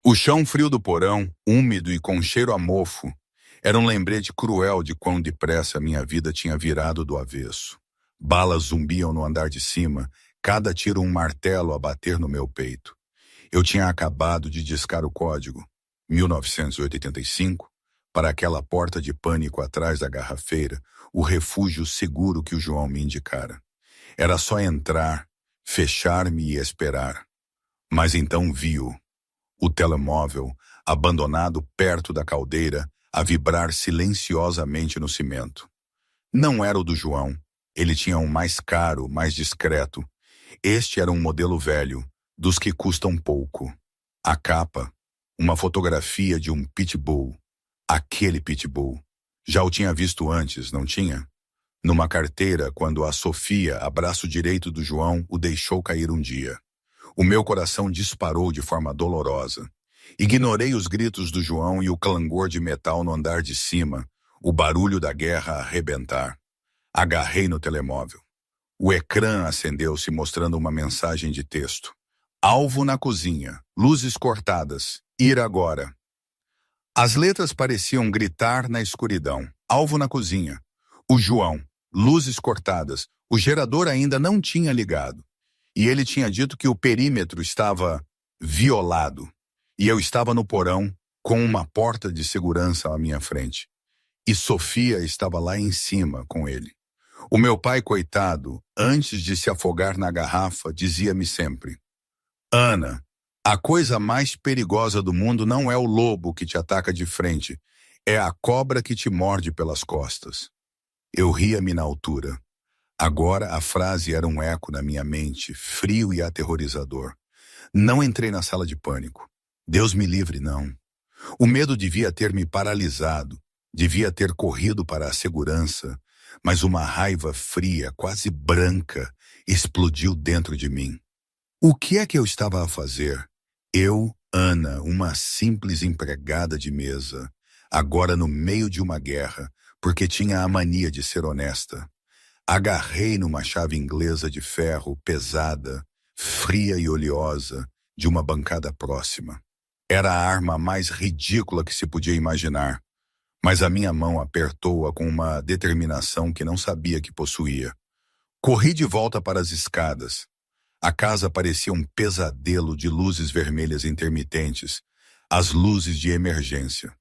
O chão frio do porão, úmido e com cheiro a mofo, era um lembrete cruel de quão depressa minha vida tinha virado do avesso. Balas zumbiam no andar de cima, cada tiro um martelo a bater no meu peito. Eu tinha acabado de discar o código, 1985, para aquela porta de pânico atrás da garrafeira, o refúgio seguro que o João me indicara. Era só entrar, fechar-me e esperar. Mas então vi-o. O telemóvel, abandonado perto da caldeira, a vibrar silenciosamente no cimento. Não era o do João. Ele tinha um mais caro, mais discreto. Este era um modelo velho, dos que custam pouco. A capa, uma fotografia de um pitbull. Aquele pitbull. Já o tinha visto antes, não tinha? Numa carteira, quando a Sofia, abraço direito do João, o deixou cair um dia. O meu coração disparou de forma dolorosa. Ignorei os gritos do João e o clangor de metal no andar de cima, o barulho da guerra a arrebentar. Agarrei no telemóvel. O ecrã acendeu-se mostrando uma mensagem de texto. Alvo na cozinha, luzes cortadas, ir agora. As letras pareciam gritar na escuridão. Alvo na cozinha. O João, luzes cortadas, o gerador ainda não tinha ligado. E ele tinha dito que o perímetro estava violado. E eu estava no porão, com uma porta de segurança à minha frente. E Sofia estava lá em cima com ele. O meu pai, coitado, antes de se afogar na garrafa, dizia-me sempre: Ana, a coisa mais perigosa do mundo não é o lobo que te ataca de frente, é a cobra que te morde pelas costas. Eu ria-me na altura. Agora a frase era um eco na minha mente, frio e aterrorizador. Não entrei na sala de pânico. Deus me livre, não. O medo devia ter me paralisado, devia ter corrido para a segurança, mas uma raiva fria, quase branca, explodiu dentro de mim. O que é que eu estava a fazer? Eu, Ana, uma simples empregada de mesa, agora no meio de uma guerra, porque tinha a mania de ser honesta. Agarrei numa chave inglesa de ferro pesada, fria e oleosa, de uma bancada próxima. Era a arma mais ridícula que se podia imaginar, mas a minha mão apertou-a com uma determinação que não sabia que possuía. Corri de volta para as escadas. A casa parecia um pesadelo de luzes vermelhas intermitentes, as luzes de emergência.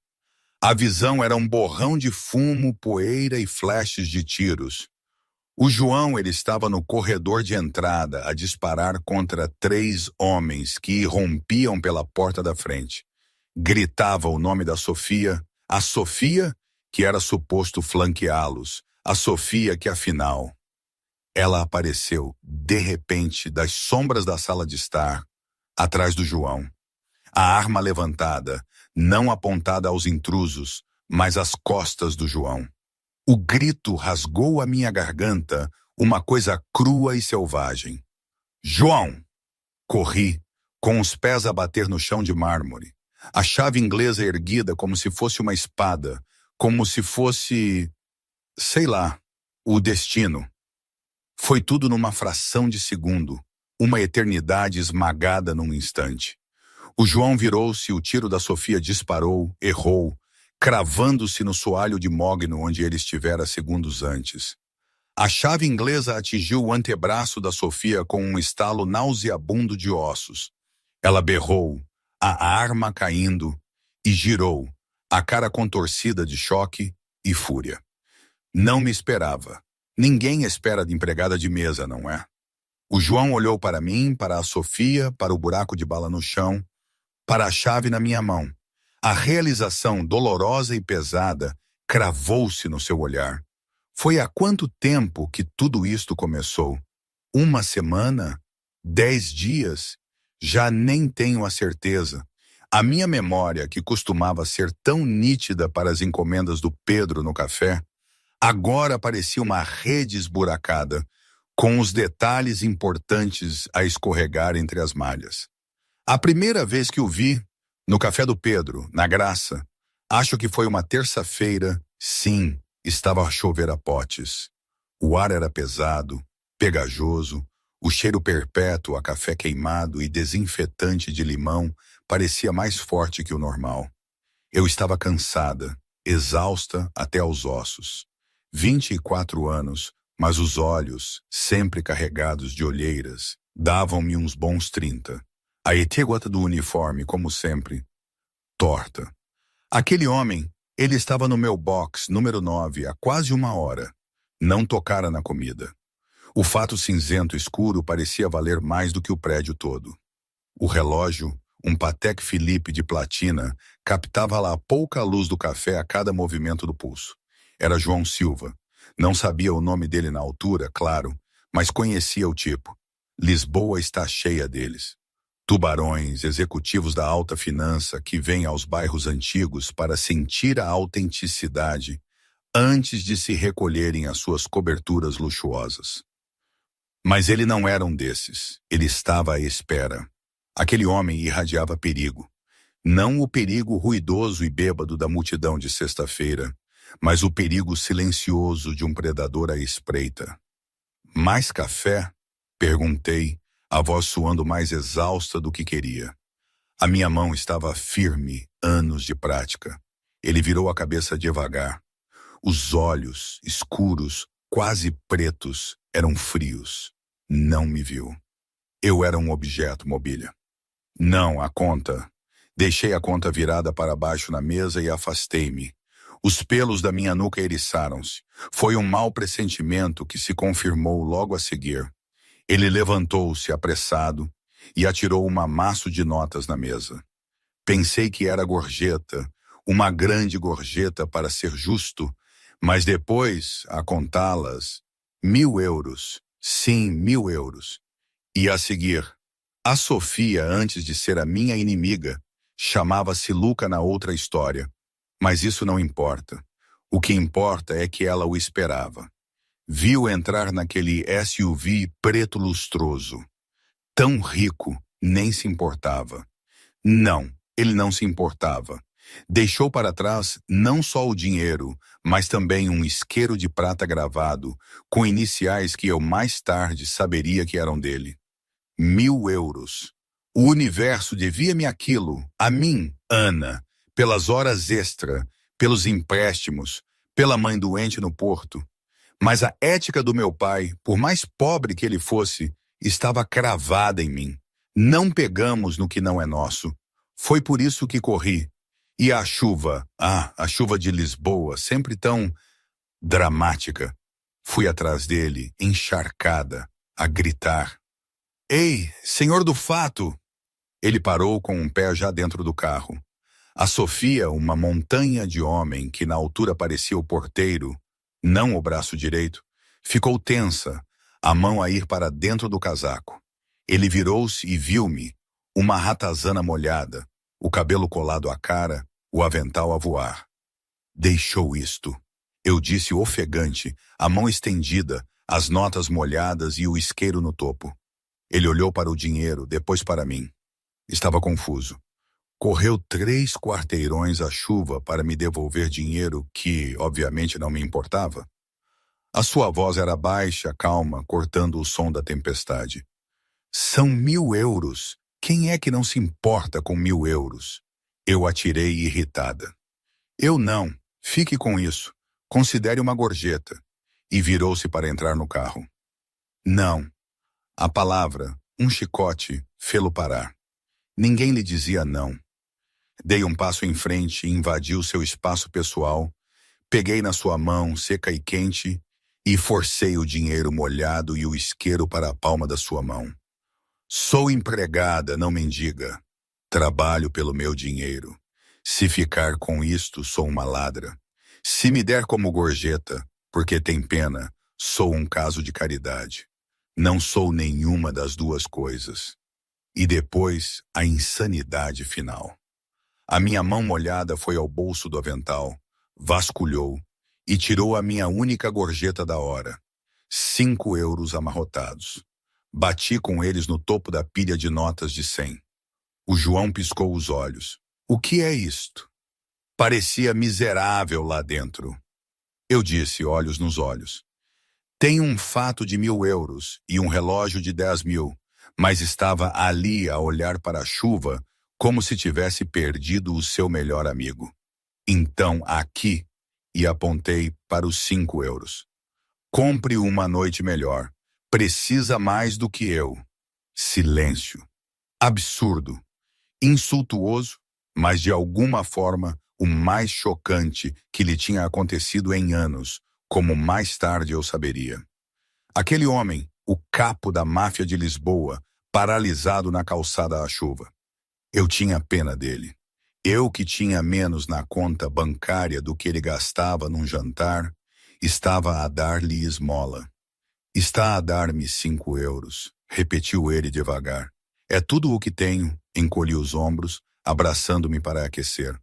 A visão era um borrão de fumo, poeira e flashes de tiros. O João, ele estava no corredor de entrada a disparar contra 3 homens que irrompiam pela porta da frente. Gritava o nome da Sofia, a Sofia que era suposto flanqueá-los, a Sofia que afinal... Ela apareceu, de repente, das sombras da sala de estar, atrás do João. A arma levantada, não apontada aos intrusos, mas às costas do João. O grito rasgou a minha garganta, uma coisa crua e selvagem. João! Corri, com os pés a bater no chão de mármore. A chave inglesa erguida como se fosse uma espada, como se fosse, sei lá, o destino. Foi tudo numa fração de segundo, uma eternidade esmagada num instante. O João virou-se, o tiro da Sofia disparou, errou, cravando-se no soalho de mogno onde ele estivera segundos antes. A chave inglesa atingiu o antebraço da Sofia com um estalo nauseabundo de ossos. Ela berrou, a arma caindo, e girou, a cara contorcida de choque e fúria. Não me esperava. Ninguém espera de empregada de mesa, não é? O João olhou para mim, para a Sofia, para o buraco de bala no chão, para a chave na minha mão. A realização dolorosa e pesada cravou-se no seu olhar. Foi há quanto tempo que tudo isto começou? 1 semana? 10 dias? Já nem tenho a certeza. A minha memória, que costumava ser tão nítida para as encomendas do Pedro no café, agora parecia uma rede esburacada, com os detalhes importantes a escorregar entre as malhas. A primeira vez que o vi, no café do Pedro, na Graça, acho que foi uma terça-feira, sim, estava a chover a potes. O ar era pesado, pegajoso, o cheiro perpétuo a café queimado e desinfetante de limão parecia mais forte que o normal. Eu estava cansada, exausta até aos ossos. 24 anos, mas os olhos, sempre carregados de olheiras, davam-me uns bons 30. A etíqueta do uniforme, como sempre, torta. Aquele homem, ele estava no meu box número 9 há quase 1 hora. Não tocara na comida. O fato cinzento escuro parecia valer mais do que o prédio todo. O relógio, um Patek Philippe de platina, captava lá pouca luz do café a cada movimento do pulso. Era João Silva. Não sabia o nome dele na altura, claro, mas conhecia o tipo. Lisboa está cheia deles. Tubarões, executivos da alta finança que vêm aos bairros antigos para sentir a autenticidade antes de se recolherem às suas coberturas luxuosas. Mas ele não era um desses. Ele estava à espera. Aquele homem irradiava perigo. Não o perigo ruidoso e bêbado da multidão de sexta-feira, mas o perigo silencioso de um predador à espreita. Mais café? Perguntei, a voz soando mais exausta do que queria. A minha mão estava firme, anos de prática. Ele virou a cabeça devagar. Os olhos, escuros, quase pretos, eram frios. Não me viu. Eu era um objeto, Mobília. Não, a conta. Deixei a conta virada para baixo na mesa e afastei-me. Os pelos da minha nuca eriçaram-se. Foi um mau pressentimento que se confirmou logo a seguir. Ele levantou-se apressado e atirou um amasso de notas na mesa. Pensei que era gorjeta, uma grande gorjeta para ser justo, mas depois, a contá-las, 1.000 euros. Sim, 1.000 euros. E a seguir, a Sofia, antes de ser a minha inimiga, chamava-se Luca na outra história. Mas isso não importa. O que importa é que ela o esperava. Viu entrar naquele SUV preto lustroso. Tão rico, nem se importava. Não, ele não se importava. Deixou para trás não só o dinheiro, mas também um isqueiro de prata gravado, com iniciais que eu mais tarde saberia que eram dele. 1.000 euros. O universo devia-me aquilo, a mim, Ana, pelas horas extra, pelos empréstimos, pela mãe doente no porto. Mas a ética do meu pai, por mais pobre que ele fosse, estava cravada em mim. Não pegamos no que não é nosso. Foi por isso que corri. E a chuva, a chuva de Lisboa, sempre tão dramática. Fui atrás dele, encharcada, a gritar. Ei, senhor do fato! Ele parou com um pé já dentro do carro. A Sofia, uma montanha de homem que na altura parecia o porteiro, não o braço direito, ficou tensa, a mão a ir para dentro do casaco. Ele virou-se e viu-me, uma ratazana molhada, o cabelo colado à cara, o avental a voar. Deixou isto. Eu disse ofegante, a mão estendida, as notas molhadas e o isqueiro no topo. Ele olhou para o dinheiro, depois para mim. Estava confuso. Correu 3 quarteirões à chuva para me devolver dinheiro que, obviamente, não me importava. A sua voz era baixa, calma, cortando o som da tempestade. São 1.000 euros. Quem é que não se importa com 1.000 euros? Eu atirei irritada. Eu não. Fique com isso. Considere uma gorjeta. E virou-se para entrar no carro. Não. A palavra, um chicote, fê-lo parar. Ninguém lhe dizia não. Dei um passo em frente e invadi o seu espaço pessoal. Peguei na sua mão, seca e quente, e forcei o dinheiro molhado e o isqueiro para a palma da sua mão. Sou empregada, não mendiga. Trabalho pelo meu dinheiro. Se ficar com isto, sou uma ladra. Se me der como gorjeta, porque tem pena, sou um caso de caridade. Não sou nenhuma das duas coisas. E depois, a insanidade final. A minha mão molhada foi ao bolso do avental, vasculhou e tirou a minha única gorjeta da hora. 5 euros amarrotados. Bati com eles no topo da pilha de notas de 100. O João piscou os olhos. O que é isto? Parecia miserável lá dentro. Eu disse, olhos nos olhos. Tenho um fato de 1.000 euros e um relógio de 10.000, mas estava ali a olhar para a chuva como se tivesse perdido o seu melhor amigo. Então, aqui, e apontei para os 5 euros. Compre uma noite melhor. Precisa mais do que eu. Silêncio. Absurdo. Insultuoso, mas de alguma forma o mais chocante que lhe tinha acontecido em anos, como mais tarde eu saberia. Aquele homem, o capo da máfia de Lisboa, paralisado na calçada à chuva. Eu tinha pena dele. Eu que tinha menos na conta bancária do que ele gastava num jantar, estava a dar-lhe esmola. Está a dar-me 5 euros, repetiu ele devagar. É tudo o que tenho, encolhi os ombros, abraçando-me para aquecer.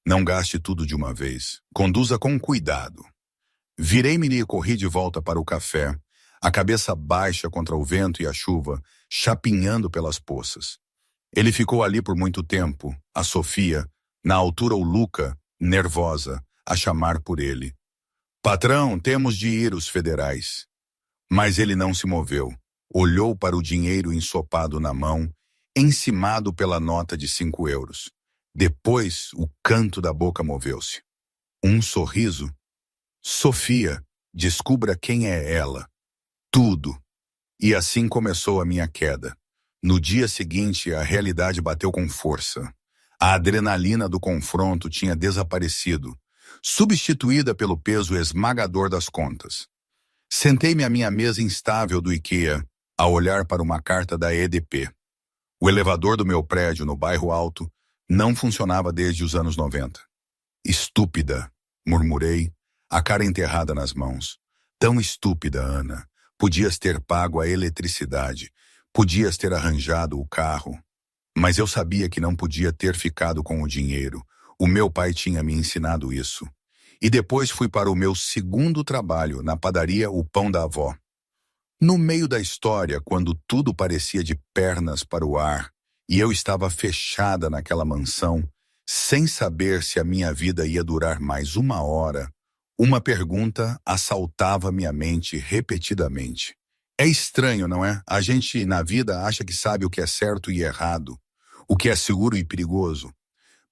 Não gaste tudo de uma vez. Conduza com cuidado. Virei-me e corri de volta para o café, a cabeça baixa contra o vento e a chuva, chapinhando pelas poças. Ele ficou ali por muito tempo, a Sofia, na altura o Luca, nervosa, a chamar por ele. Patrão, temos de ir os federais. Mas ele não se moveu. Olhou para o dinheiro ensopado na mão, encimado pela nota de 5 euros. Depois, o canto da boca moveu-se. Um sorriso. Sofia, descubra quem é ela. Tudo. E assim começou a minha queda. No dia seguinte, a realidade bateu com força. A adrenalina do confronto tinha desaparecido, substituída pelo peso esmagador das contas. Sentei-me à minha mesa instável do IKEA, a olhar para uma carta da EDP. O elevador do meu prédio, no bairro Alto, não funcionava desde os anos 90. Estúpida, murmurei, a cara enterrada nas mãos. Tão estúpida, Ana. Podias ter pago a eletricidade. Podias ter arranjado o carro. Mas eu sabia que não podia ter ficado com o dinheiro. O meu pai tinha me ensinado isso. E depois fui para o meu segundo trabalho, na padaria O Pão da Avó. No meio da história, quando tudo parecia de pernas para o ar, e eu estava fechada naquela mansão, sem saber se a minha vida ia durar mais 1 hora, uma pergunta assaltava minha mente repetidamente. É estranho, não é? A gente, na vida, acha que sabe o que é certo e errado, o que é seguro e perigoso.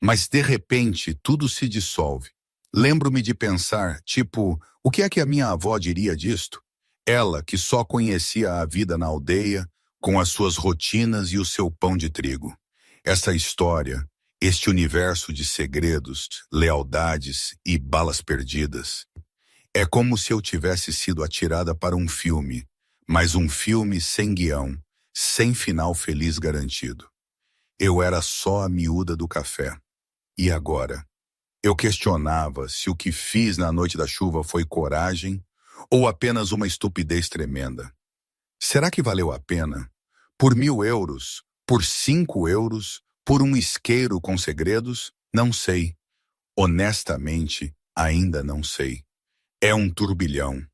Mas, de repente, tudo se dissolve. Lembro-me de pensar, tipo, o que é que a minha avó diria disto? Ela, que só conhecia a vida na aldeia, com as suas rotinas e o seu pão de trigo. Essa história, este universo de segredos, lealdades e balas perdidas. É como se eu tivesse sido atirada para um filme, mas um filme sem guião, sem final feliz garantido. Eu era só a miúda do café. E agora? Eu questionava se o que fiz na noite da chuva foi coragem ou apenas uma estupidez tremenda. Será que valeu a pena? Por 1.000 euros? Por 5 euros? Por um isqueiro com segredos? Não sei. Honestamente, ainda não sei. É um turbilhão.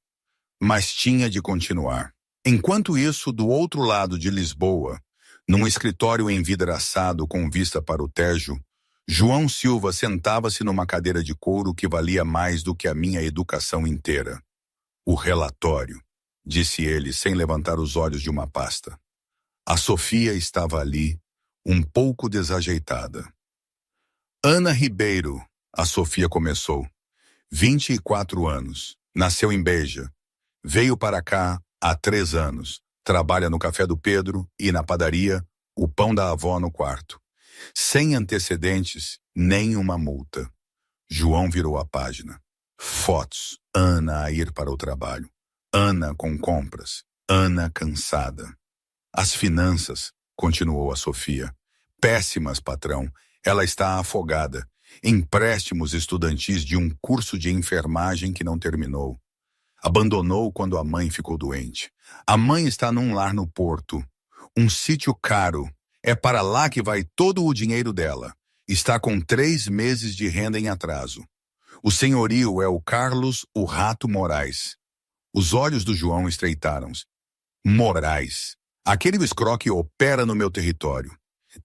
Mas tinha de continuar. Enquanto isso, do outro lado de Lisboa, num escritório envidraçado com vista para o Tejo, João Silva sentava-se numa cadeira de couro que valia mais do que a minha educação inteira. O relatório, disse ele sem levantar os olhos de uma pasta. A Sofia estava ali, um pouco desajeitada. Ana Ribeiro, a Sofia começou. 24 anos, nasceu em Beja. Veio para cá há 3 anos. Trabalha no Café do Pedro e na padaria O Pão da Avó no quarto. Sem antecedentes, nem uma multa. João virou a página. Fotos. Ana a ir para o trabalho. Ana com compras. Ana cansada. As finanças, continuou a Sofia. Péssimas, patrão. Ela está afogada. Empréstimos estudantis de um curso de enfermagem que não terminou. Abandonou quando a mãe ficou doente. A mãe está num lar no Porto. Um sítio caro. É para lá que vai todo o dinheiro dela. Está com 3 meses de renda em atraso. O senhorio é o Carlos o Rato Moraes. Os olhos do João estreitaram-se. Moraes. Aquele escroque opera no meu território.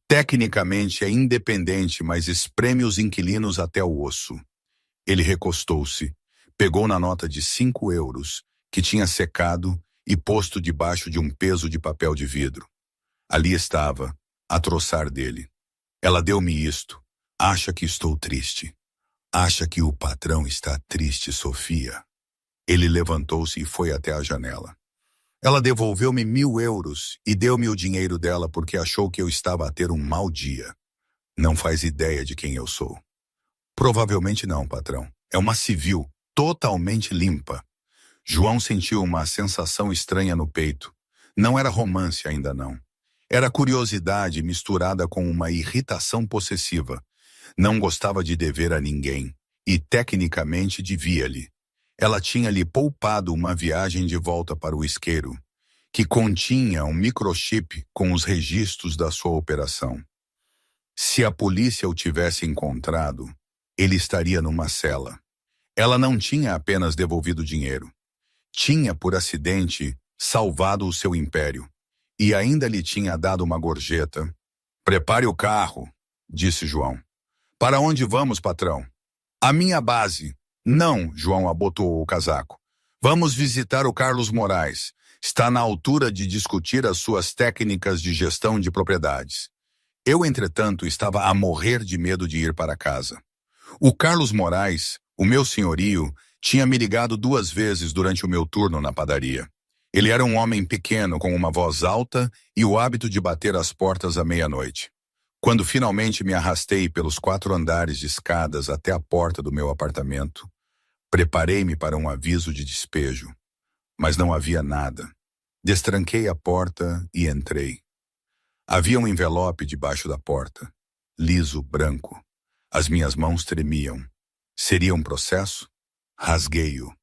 Tecnicamente é independente, mas espreme os inquilinos até o osso. Ele recostou-se, pegou na nota de 5 euros, que tinha secado e posto debaixo de um peso de papel de vidro. Ali estava, a troçar dele. Ela deu-me isto. Acha que estou triste. Acha que o patrão está triste, Sofia. Ele levantou-se e foi até a janela. Ela devolveu-me 1.000 euros e deu-me o dinheiro dela porque achou que eu estava a ter um mau dia. Não faz ideia de quem eu sou. Provavelmente não, patrão. É uma civil, totalmente limpa. João sentiu uma sensação estranha no peito. Não era romance ainda não. Era curiosidade misturada com uma irritação possessiva. Não gostava de dever a ninguém, e tecnicamente devia-lhe. Ela tinha-lhe poupado uma viagem de volta para o isqueiro, que continha um microchip com os registros da sua operação. Se a polícia o tivesse encontrado, ele estaria numa cela. Ela não tinha apenas devolvido dinheiro. Tinha, por acidente, salvado o seu império. E ainda lhe tinha dado uma gorjeta. Prepare o carro, disse João. Para onde vamos, patrão? A minha base. Não, João abotoou o casaco. Vamos visitar o Carlos Moraes. Está na altura de discutir as suas técnicas de gestão de propriedades. Eu, entretanto, estava a morrer de medo de ir para casa. O Carlos Moraes, o meu senhorio, tinha me ligado 2 vezes durante o meu turno na padaria. Ele era um homem pequeno com uma voz alta e o hábito de bater as portas à meia-noite. Quando finalmente me arrastei pelos 4 andares de escadas até a porta do meu apartamento, preparei-me para um aviso de despejo, mas não havia nada. Destranquei a porta e entrei. Havia um envelope debaixo da porta, liso, branco. As minhas mãos tremiam. Seria um processo? Rasguei-o.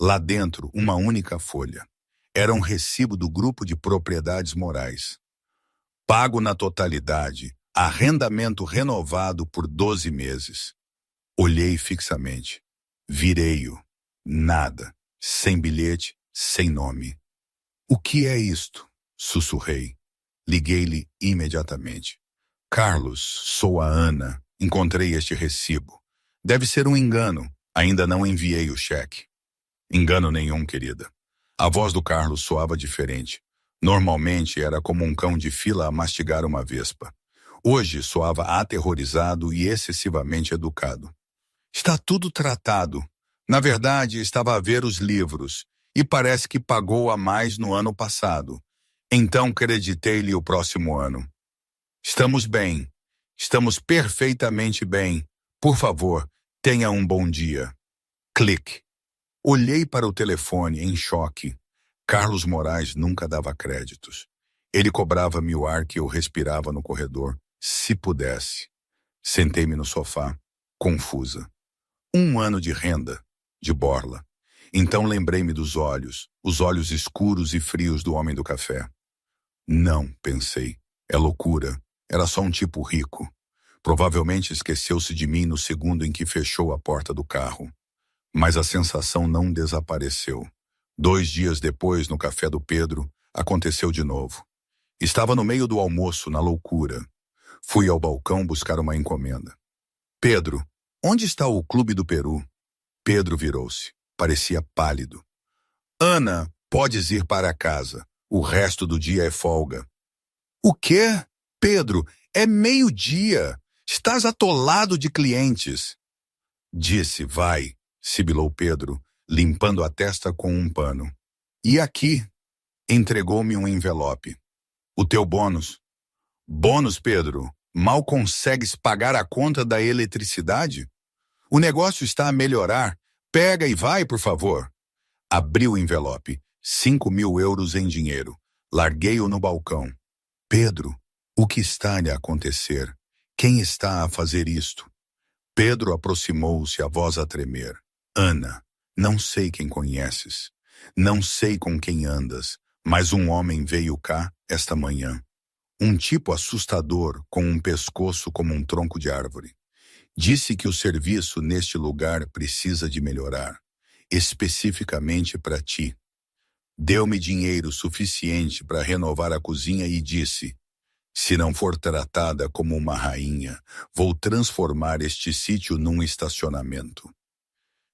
Lá dentro, uma única folha. Era um recibo do grupo de propriedades morais. Pago na totalidade, arrendamento renovado por 12 meses. Olhei fixamente. Virei-o. Nada. Sem bilhete, sem nome. O que é isto? Sussurrei. Liguei-lhe imediatamente. Carlos, sou a Ana. Encontrei este recibo. Deve ser um engano. Ainda não enviei o cheque. Engano nenhum, querida. A voz do Carlos soava diferente. Normalmente era como um cão de fila a mastigar uma vespa. Hoje soava aterrorizado e excessivamente educado. Está tudo tratado. Na verdade, estava a ver os livros e parece que pagou a mais no ano passado. Então creditei-lhe o próximo ano. Estamos bem. Estamos perfeitamente bem. Por favor, tenha um bom dia. Clique. Olhei para o telefone em choque. Carlos Moraes nunca dava créditos. Ele cobrava-me o ar que eu respirava no corredor, se pudesse. Sentei-me no sofá, confusa. 1 ano de renda, de borla. Então lembrei-me dos olhos, os olhos escuros e frios do homem do café. Não, pensei, é loucura. Era só um tipo rico. Provavelmente esqueceu-se de mim no segundo em que fechou a porta do carro. Mas a sensação não desapareceu. 2 dias depois, no café do Pedro, aconteceu de novo. Estava no meio do almoço, na loucura. Fui ao balcão buscar uma encomenda. Pedro, onde está o Clube do Peru? Pedro virou-se. Parecia pálido. Ana, podes ir para casa. O resto do dia é folga. O quê? Pedro, é 12:00. Estás atolado de clientes. Disse, vai, sibilou Pedro, limpando a testa com um pano. E aqui? Entregou-me um envelope. O teu bônus. Bônus, Pedro? Mal consegues pagar a conta da eletricidade? O negócio está a melhorar. Pega e vai, por favor. Abri o envelope. 5.000 euros em dinheiro. Larguei-o no balcão. Pedro, o que está a acontecer? Quem está a fazer isto? Pedro aproximou-se, a voz a tremer. Ana, não sei quem conheces. Não sei com quem andas, mas um homem veio cá esta manhã. Um tipo assustador, com um pescoço como um tronco de árvore. Disse que o serviço neste lugar precisa de melhorar, especificamente para ti. Deu-me dinheiro suficiente para renovar a cozinha e disse, se não for tratada como uma rainha, vou transformar este sítio num estacionamento.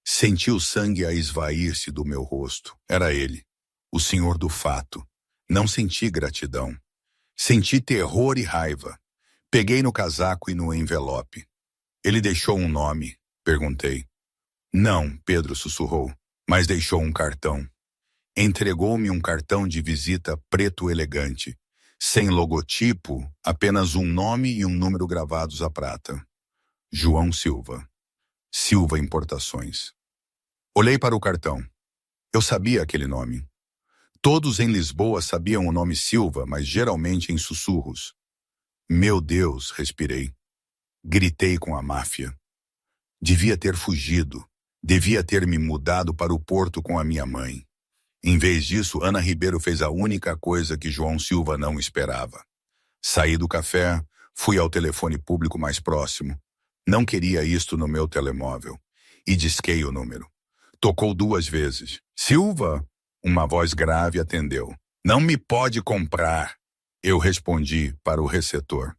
Senti o sangue a esvair-se do meu rosto. Era ele, o senhor do fato. Não senti gratidão. Senti terror e raiva. Peguei no casaco e no envelope. Ele deixou um nome? Perguntei. Não, Pedro sussurrou, mas deixou um cartão. Entregou-me um cartão de visita preto elegante, sem logotipo, apenas um nome e um número gravados à prata. João Silva. Silva Importações. Olhei para o cartão. Eu sabia aquele nome. Todos em Lisboa sabiam o nome Silva, mas geralmente em sussurros. Meu Deus, respirei. Gritei com a máfia. Devia ter fugido. Devia ter me mudado para o Porto com a minha mãe. Em vez disso, Ana Ribeiro fez a única coisa que João Silva não esperava. Saí do café, fui ao telefone público mais próximo. Não queria isto no meu telemóvel. E disquei o número. Tocou 2 vezes. Silva? Uma voz grave atendeu. Não me pode comprar. Eu respondi para o receptor.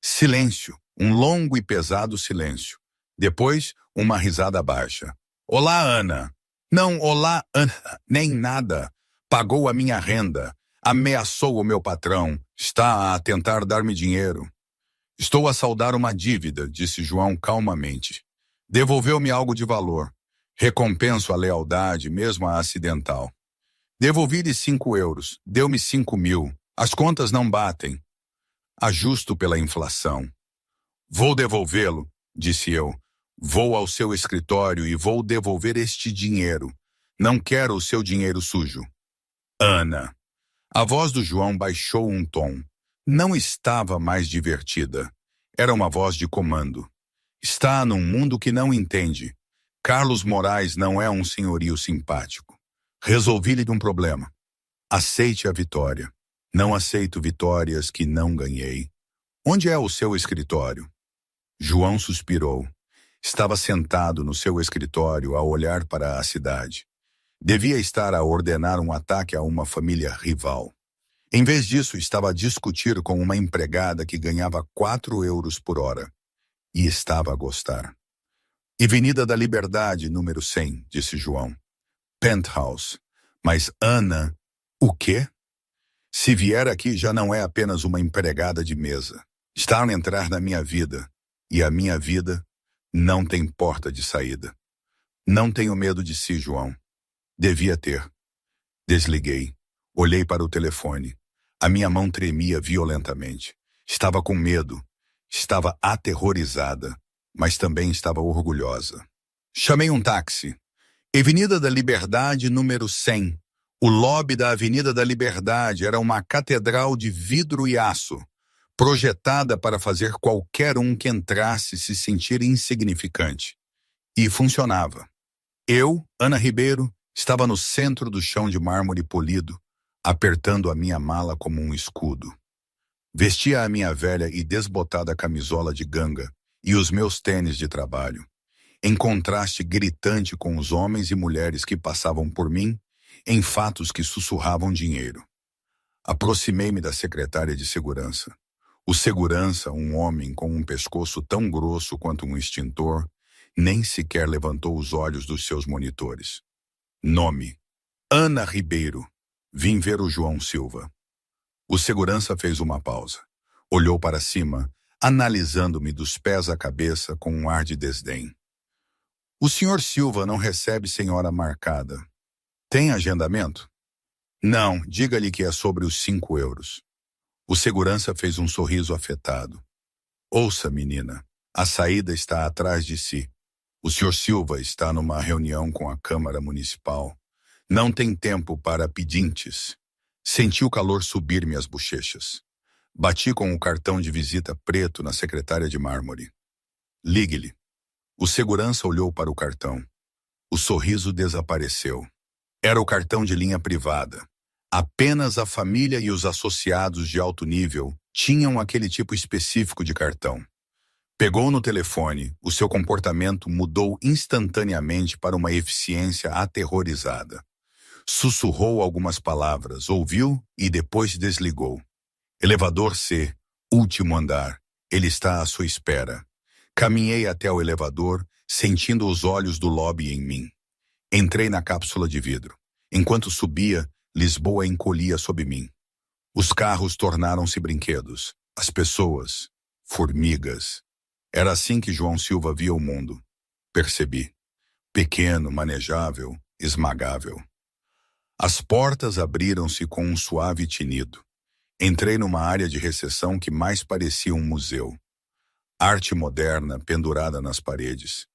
Silêncio. Um longo e pesado silêncio. Depois, uma risada baixa. Olá, Ana. Não, olá, Ana. Nem nada. Pagou a minha renda. Ameaçou o meu patrão. Está a tentar dar-me dinheiro. Estou a saldar uma dívida, disse João calmamente. Devolveu-me algo de valor. Recompenso a lealdade, mesmo a acidental. Devolvi-lhe 5 euros. Deu-me 5.000. As contas não batem. Ajusto pela inflação. Vou devolvê-lo, disse eu. Vou ao seu escritório e vou devolver este dinheiro. Não quero o seu dinheiro sujo. Ana. A voz do João baixou um tom. Não estava mais divertida. Era uma voz de comando. Está num mundo que não entende. Carlos Moraes não é um senhorio simpático. Resolvi-lhe um problema. Aceite a vitória. Não aceito vitórias que não ganhei. Onde é o seu escritório? João suspirou. Estava sentado no seu escritório a olhar para a cidade. Devia estar a ordenar um ataque a uma família rival. Em vez disso, estava a discutir com uma empregada que ganhava 4 euros por hora. E estava a gostar. Avenida da Liberdade, número 100, disse João. Penthouse. Mas Ana, o quê? Se vier aqui já não é apenas uma empregada de mesa. Está a entrar na minha vida. E a minha vida não tem porta de saída. Não tenho medo de si, João. Devia ter. Desliguei. Olhei para o telefone. A minha mão tremia violentamente. Estava com medo. Estava aterrorizada. Mas também estava orgulhosa. Chamei um táxi. Avenida da Liberdade, número 100. O lobby da Avenida da Liberdade era uma catedral de vidro e aço, projetada para fazer qualquer um que entrasse se sentir insignificante. E funcionava. Eu, Ana Ribeiro, estava no centro do chão de mármore polido, apertando a minha mala como um escudo. Vestia a minha velha e desbotada camisola de ganga e os meus tênis de trabalho, em contraste gritante com os homens e mulheres que passavam por mim, em fatos que sussurravam dinheiro. Aproximei-me da secretária de segurança. O segurança, um homem com um pescoço tão grosso quanto um extintor, nem sequer levantou os olhos dos seus monitores. Nome: Ana Ribeiro. Vim ver o João Silva. O segurança fez uma pausa. Olhou para cima, analisando-me dos pés à cabeça com um ar de desdém. O senhor Silva não recebe sem hora marcada. Tem agendamento? Não, diga-lhe que é sobre os 5 euros. O segurança fez um sorriso afetado. Ouça, menina, a saída está atrás de si. O senhor Silva está numa reunião com a Câmara Municipal. Não tem tempo para pedintes. Senti o calor subir-me às bochechas. Bati com o cartão de visita preto na secretária de mármore. Ligue-lhe. O segurança olhou para o cartão. O sorriso desapareceu. Era o cartão de linha privada. Apenas a família e os associados de alto nível tinham aquele tipo específico de cartão. Pegou no telefone, o seu comportamento mudou instantaneamente para uma eficiência aterrorizada. Sussurrou algumas palavras, ouviu e depois desligou. Elevador C, último andar. Ele está à sua espera. Caminhei até o elevador, sentindo os olhos do lobby em mim. Entrei na cápsula de vidro. Enquanto subia, Lisboa encolhia sob mim. Os carros tornaram-se brinquedos. As pessoas, formigas. Era assim que João Silva via o mundo. Percebi. Pequeno, manejável, esmagável. As portas abriram-se com um suave tinido. Entrei numa área de recepção que mais parecia um museu. Arte moderna pendurada nas paredes.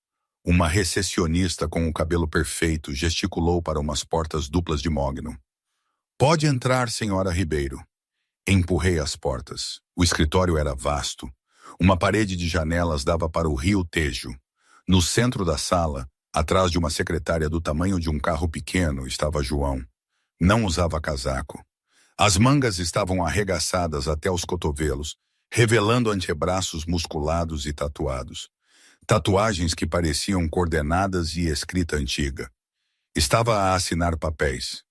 Uma recepcionista com o cabelo perfeito gesticulou para umas portas duplas de mogno. Pode entrar, senhora Ribeiro. Empurrei as portas. O escritório era vasto. Uma parede de janelas dava para o rio Tejo. No centro da sala, atrás de uma secretária do tamanho de um carro pequeno, estava João. Não usava casaco. As mangas estavam arregaçadas até os cotovelos, revelando antebraços musculados e tatuados. Tatuagens que pareciam coordenadas e escrita antiga. Estava a assinar papéis.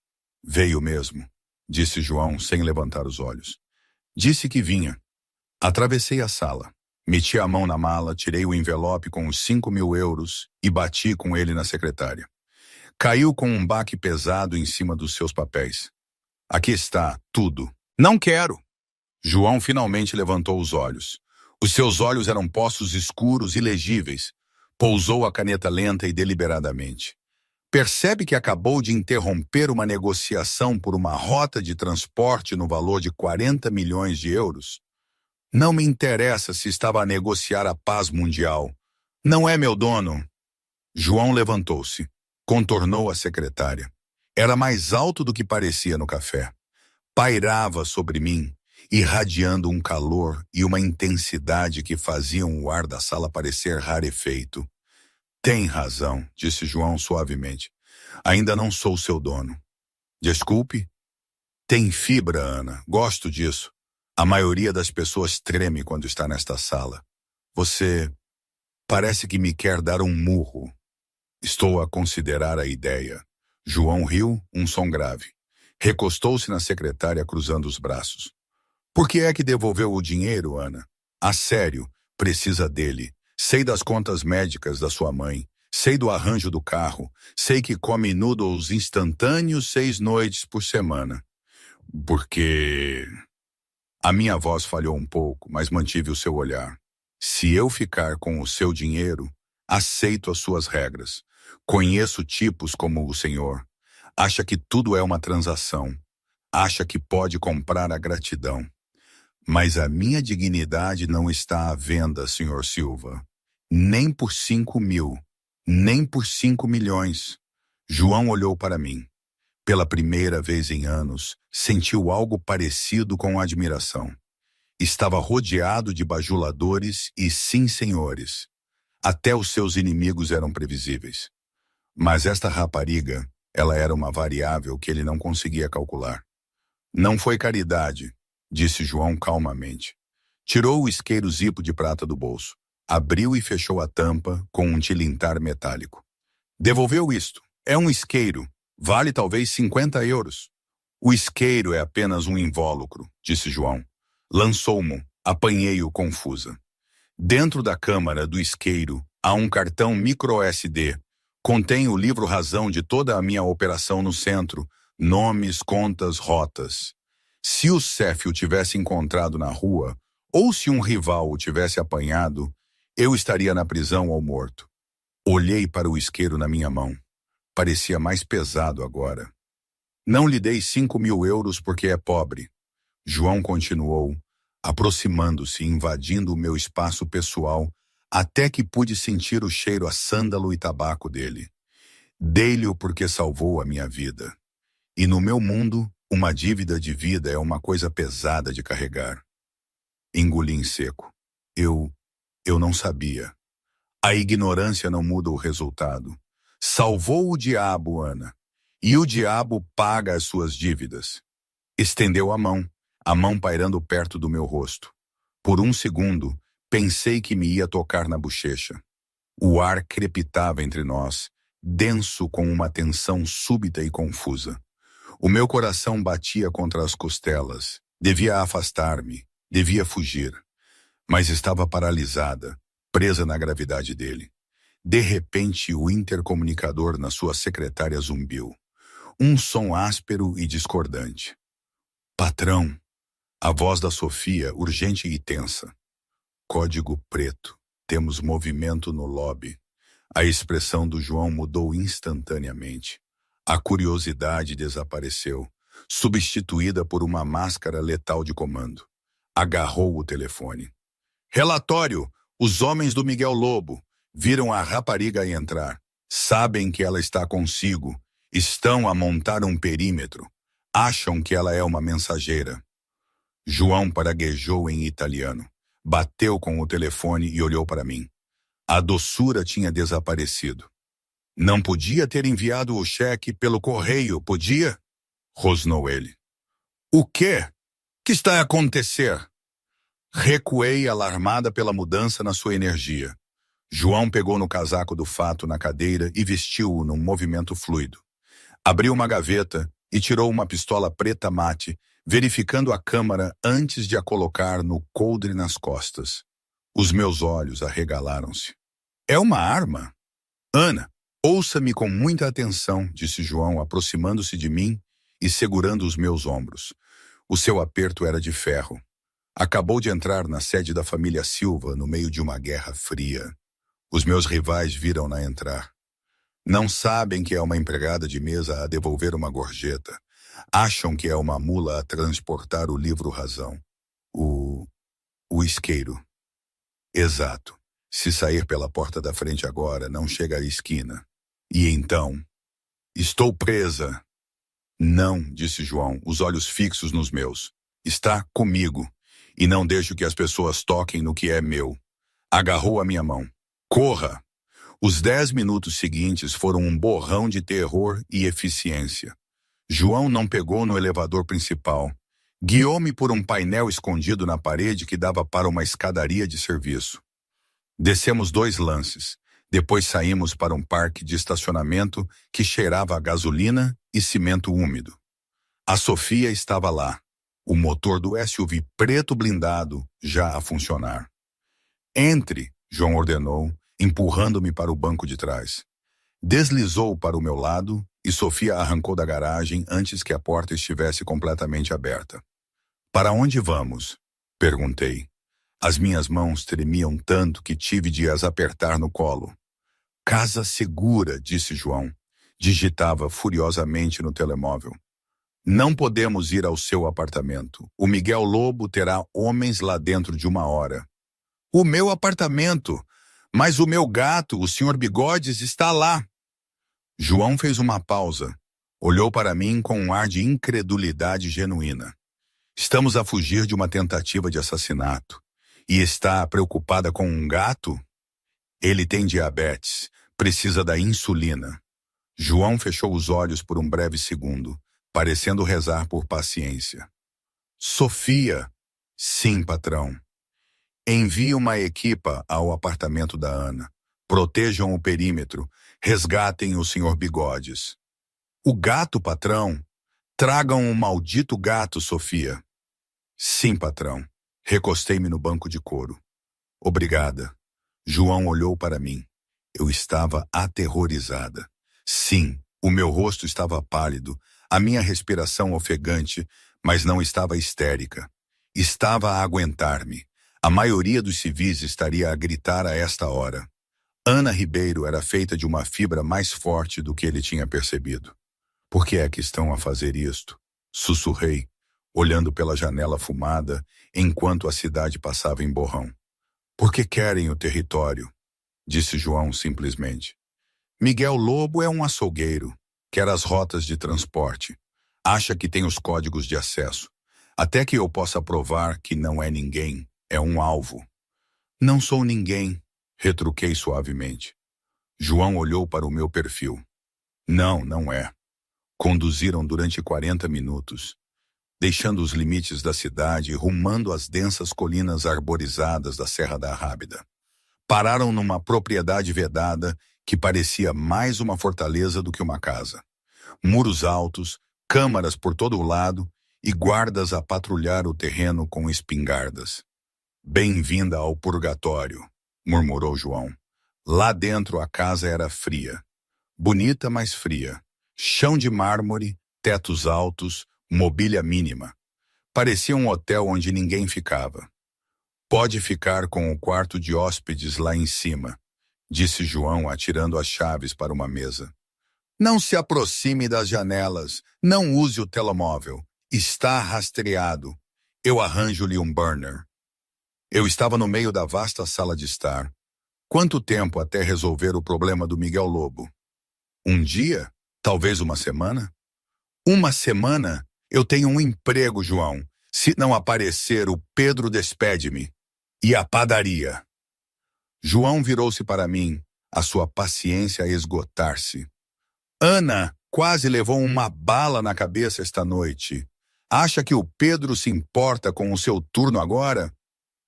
Veio mesmo, disse João sem levantar os olhos. Disse que vinha. Atravessei a sala. Meti a mão na mala, tirei o envelope com os 5.000 euros e bati com ele na secretária. Caiu com um baque pesado em cima dos seus papéis. Aqui está, tudo. Não quero! João finalmente levantou os olhos. Os seus olhos eram poços escuros e legíveis. Pousou a caneta lenta e deliberadamente. Percebe que acabou de interromper uma negociação por uma rota de transporte no valor de 40 milhões de euros? Não me interessa se estava a negociar a paz mundial. Não é meu dono. João levantou-se. Contornou a secretária. Era mais alto do que parecia no café. Pairava sobre mim, irradiando um calor e uma intensidade que faziam o ar da sala parecer rarefeito. Tem razão, disse João suavemente. Ainda não sou seu dono. Desculpe? Tem fibra, Ana. Gosto disso. A maioria das pessoas treme quando está nesta sala. Você parece que me quer dar um murro. Estou a considerar a ideia. João riu, um som grave. Recostou-se na secretária, cruzando os braços. Por que é que devolveu o dinheiro, Ana? A sério, precisa dele. Sei das contas médicas da sua mãe. Sei do arranjo do carro. Sei que come noodles instantâneos 6 noites por semana. Porque... A minha voz falhou um pouco, mas mantive o seu olhar. Se eu ficar com o seu dinheiro, aceito as suas regras. Conheço tipos como o senhor. Acha que tudo é uma transação. Acha que pode comprar a gratidão. Mas a minha dignidade não está à venda, senhor Silva. Nem por 5.000, nem por 5 milhões. João olhou para mim. Pela primeira vez em anos, sentiu algo parecido com admiração. Estava rodeado de bajuladores e sim, senhores. Até os seus inimigos eram previsíveis. Mas esta rapariga, ela era uma variável que ele não conseguia calcular. Não foi caridade, disse João calmamente. Tirou o isqueiro zipo de prata do bolso. Abriu e fechou a tampa com um tilintar metálico. Devolveu isto. É um isqueiro. Vale talvez 50 euros. O isqueiro é apenas um invólucro, disse João. Lançou-mo. Apanhei-o confusa. Dentro da câmara do isqueiro há um cartão micro SD. Contém o livro razão de toda a minha operação no centro. Nomes, contas, rotas. Se o CEF o tivesse encontrado na rua, ou se um rival o tivesse apanhado, eu estaria na prisão ou morto. Olhei para o isqueiro na minha mão. Parecia mais pesado agora. Não lhe dei 5.000 euros porque é pobre. João continuou, aproximando-se, invadindo o meu espaço pessoal, até que pude sentir o cheiro a sândalo e tabaco dele. Dei-lhe-o porque salvou a minha vida. E no meu mundo, uma dívida de vida é uma coisa pesada de carregar. Engoli em seco. Eu não sabia. A ignorância não muda o resultado. Salvou o diabo, Ana. E o diabo paga as suas dívidas. Estendeu a mão pairando perto do meu rosto. Por um segundo, pensei que me ia tocar na bochecha. O ar crepitava entre nós, denso com uma tensão súbita e confusa. O meu coração batia contra as costelas. Devia afastar-me, devia fugir. Mas estava paralisada, presa na gravidade dele. De repente, o intercomunicador na sua secretária zumbiu. Um som áspero e discordante. Patrão, a voz da Sofia, urgente e tensa. Código preto. Temos movimento no lobby. A expressão do João mudou instantaneamente. A curiosidade desapareceu, substituída por uma máscara letal de comando. Agarrou o telefone. Relatório! Os homens do Miguel Lobo viram a rapariga entrar. Sabem que ela está consigo. Estão a montar um perímetro. Acham que ela é uma mensageira. João praguejou em italiano. Bateu com o telefone e olhou para mim. A doçura tinha desaparecido. Não podia ter enviado o cheque pelo correio, podia? Rosnou ele. O quê? Que está a acontecer? Recuei alarmada pela mudança na sua energia. João pegou no casaco do fato na cadeira e vestiu-o num movimento fluido. Abriu uma gaveta e tirou uma pistola preta mate, verificando a câmara antes de a colocar no coldre nas costas. Os meus olhos arregalaram-se. É uma arma? Ana, ouça-me com muita atenção, disse João, aproximando-se de mim e segurando os meus ombros. O seu aperto era de ferro. Acabou de entrar na sede da família Silva no meio de uma guerra fria. Os meus rivais viram-na entrar. Não sabem que é uma empregada de mesa a devolver uma gorjeta. Acham que é uma mula a transportar o livro Razão. O isqueiro. Exato. Se sair pela porta da frente agora, não chega à esquina. E então? Estou presa. Não, disse João, os olhos fixos nos meus. Está comigo. E não deixo que as pessoas toquem no que é meu. Agarrou a minha mão. Corra! Os 10 minutos seguintes foram um borrão de terror e eficiência. João não pegou no elevador principal. Guiou-me por um painel escondido na parede que dava para uma escadaria de serviço. Descemos 2 lances. Depois saímos para um parque de estacionamento que cheirava a gasolina e cimento úmido. A Sofia estava lá. O motor do SUV preto blindado já a funcionar. Entre, João ordenou, empurrando-me para o banco de trás. Deslizou para o meu lado e Sofia arrancou da garagem antes que a porta estivesse completamente aberta. Para onde vamos? Perguntei. As minhas mãos tremiam tanto que tive de as apertar no colo. Casa segura, disse João. Digitava furiosamente no telemóvel. Não podemos ir ao seu apartamento. O Miguel Lobo terá homens lá dentro de 1 hora. O meu apartamento! Mas o meu gato, o Sr. Bigodes, está lá. João fez uma pausa. Olhou para mim com um ar de incredulidade genuína. Estamos a fugir de uma tentativa de assassinato. E está preocupada com um gato? Ele tem diabetes. Precisa da insulina. João fechou os olhos por um breve segundo, parecendo rezar por paciência. Sofia. Sim, patrão. Envie uma equipa ao apartamento da Ana. Protejam o perímetro. Resgatem o Sr. Bigodes. O gato, patrão? Tragam o maldito gato, Sofia. Sim, patrão. Recostei-me no banco de couro. Obrigada. João olhou para mim. Eu estava aterrorizada. Sim, o meu rosto estava pálido, a minha respiração ofegante, mas não estava histérica. Estava a aguentar-me. A maioria dos civis estaria a gritar a esta hora. Ana Ribeiro era feita de uma fibra mais forte do que ele tinha percebido. Por que é que estão a fazer isto? Sussurrei, olhando pela janela fumada, enquanto a cidade passava em borrão. Porque querem o território, disse João simplesmente. Miguel Lobo é um açougueiro, quer as rotas de transporte. Acha que tem os códigos de acesso. Até que eu possa provar que não é ninguém, é um alvo. Não sou ninguém, retruquei suavemente. João olhou para o meu perfil. Não, não é. Conduziram durante 40 minutos, deixando os limites da cidade e rumando as densas colinas arborizadas da Serra da Rábida. Pararam numa propriedade vedada que parecia mais uma fortaleza do que uma casa. Muros altos, câmaras por todo o lado e guardas a patrulhar o terreno com espingardas. Bem-vinda ao purgatório, murmurou João. Lá dentro a casa era fria. Bonita, mas fria. Chão de mármore, tetos altos, mobília mínima. Parecia um hotel onde ninguém ficava. Pode ficar com o quarto de hóspedes lá em cima, disse João, atirando as chaves para uma mesa. Não se aproxime das janelas, não use o telemóvel. Está rastreado. Eu arranjo-lhe um burner. Eu estava no meio da vasta sala de estar. Quanto tempo até resolver o problema do Miguel Lobo? Um dia? Talvez uma semana? Uma semana? Eu tenho um emprego, João. Se não aparecer, o Pedro despede-me. E a padaria? João virou-se para mim, a sua paciência a esgotar-se. Ana quase levou uma bala na cabeça esta noite. Acha que o Pedro se importa com o seu turno agora?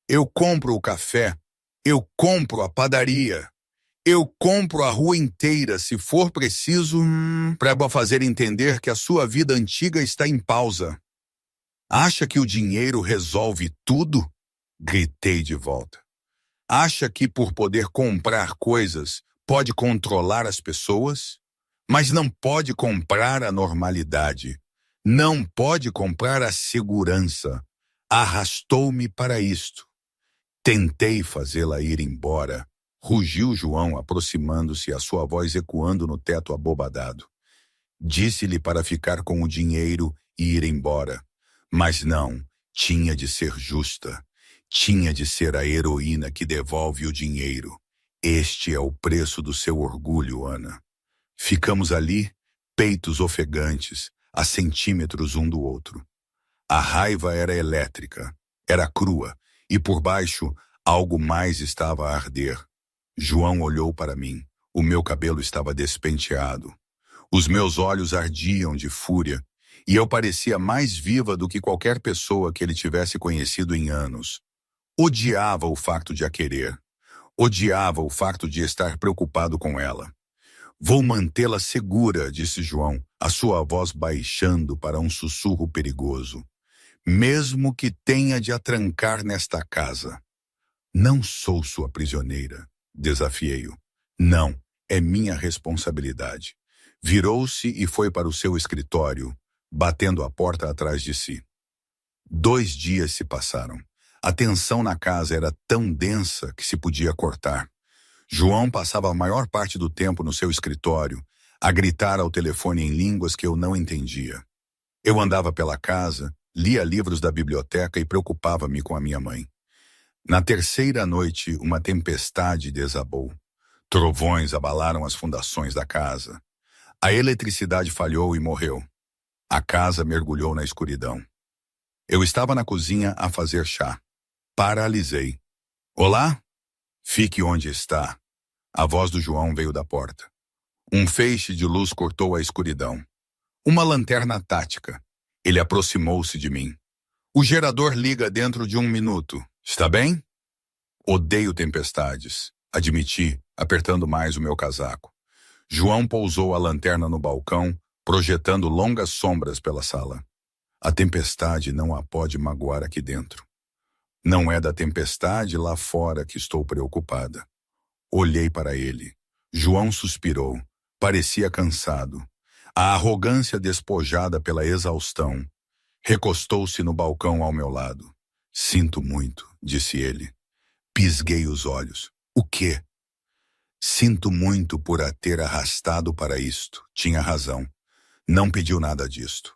Eu compro o café. Eu compro a padaria. Eu compro a rua inteira, se for preciso, para fazer entender que a sua vida antiga está em pausa. Acha que o dinheiro resolve tudo? Gritei de volta. Acha que por poder comprar coisas pode controlar as pessoas? Mas não pode comprar a normalidade. Não pode comprar a segurança. Arrastou-me para isto. Tentei fazê-la ir embora. Rugiu João, aproximando-se, a sua voz ecoando no teto abobadado. Disse-lhe para ficar com o dinheiro e ir embora. Mas não, tinha de ser justa. Tinha de ser a heroína que devolve o dinheiro. Este é o preço do seu orgulho, Ana. Ficamos ali, peitos ofegantes, a centímetros um do outro. A raiva era elétrica, era crua, e por baixo algo mais estava a arder. João olhou para mim. O meu cabelo estava despenteado. Os meus olhos ardiam de fúria, e eu parecia mais viva do que qualquer pessoa que ele tivesse conhecido em anos. Odiava o facto de a querer. Odiava o facto de estar preocupado com ela. Vou mantê-la segura, disse João, a sua voz baixando para um sussurro perigoso. Mesmo que tenha de a trancar nesta casa. Não sou sua prisioneira, desafiei-o. Não, é minha responsabilidade. Virou-se e foi para o seu escritório, batendo a porta atrás de si. 2 dias se passaram. A tensão na casa era tão densa que se podia cortar. João passava a maior parte do tempo no seu escritório, a gritar ao telefone em línguas que eu não entendia. Eu andava pela casa, lia livros da biblioteca e preocupava-me com a minha mãe. Na 3ª noite, uma tempestade desabou. Trovões abalaram as fundações da casa. A eletricidade falhou e morreu. A casa mergulhou na escuridão. Eu estava na cozinha a fazer chá. Paralisei. Olá? Fique onde está. A voz do João veio da porta. Um feixe de luz cortou a escuridão. Uma lanterna tática. Ele aproximou-se de mim. O gerador liga dentro de 1 minuto. Está bem? Odeio tempestades, admiti, apertando mais o meu casaco. João pousou a lanterna no balcão, projetando longas sombras pela sala. A tempestade não a pode magoar aqui dentro. Não é da tempestade lá fora que estou preocupada. Olhei para ele. João suspirou. Parecia cansado. A arrogância despojada pela exaustão. Recostou-se no balcão ao meu lado. Sinto muito, disse ele. Pisguei os olhos. O quê? Sinto muito por a ter arrastado para isto. Tinha razão. Não pediu nada disto.